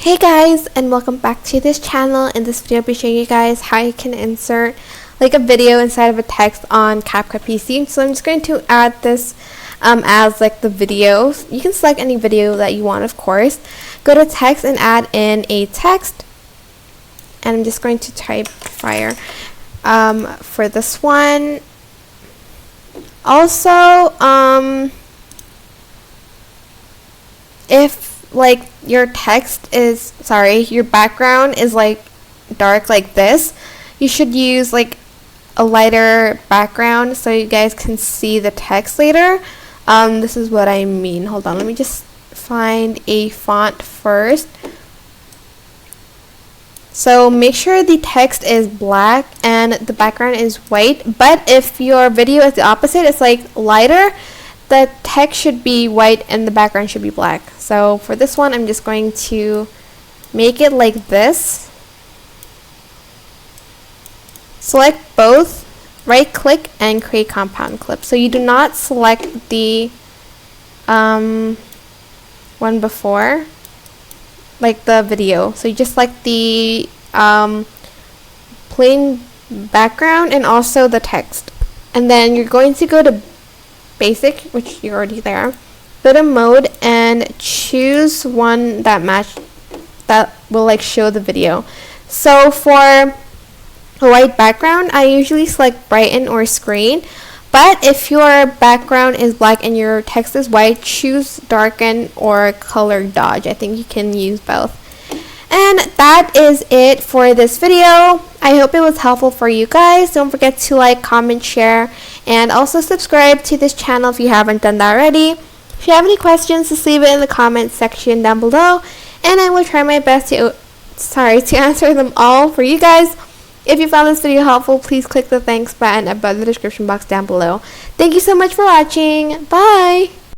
Hey guys, and welcome back to this channel. In this video I'll be showing you guys how you can insert like a video inside of a text on CapCut PC. So I'm just going to add this as like the video. You can select any video that you want, of course. Go to text and add in a text, and I'm just going to type fire for this one. Also, if like your background is like dark like this, you should use like a lighter background so you guys can see the text later. This is what I mean. Hold on, let me just find a font first. So make sure the text is black and the background is white, but if your video is the opposite, it's like lighter, the text should be white and the background should be black. So for this one, I'm just going to make it like this. Select both, right click, and create compound clip. So you do not select the one before, like the video. So you just select the plain background and also the text. And then you're going to go to basic, which you're already there. Go to mode and choose one that will like show the video. So for a white background, I usually select brighten or screen, but if your background is black and your text is white, choose darken or color dodge. I think you can use both. And that is it for this video. I hope it was helpful for you guys. Don't forget to like, comment, share, and also subscribe to this channel if you haven't done that already. If you have any questions, just leave it in the comment section down below, and I will try my best to answer them all for you guys. If you found this video helpful, please click the thanks button above the description box down below. Thank you so much for watching. Bye!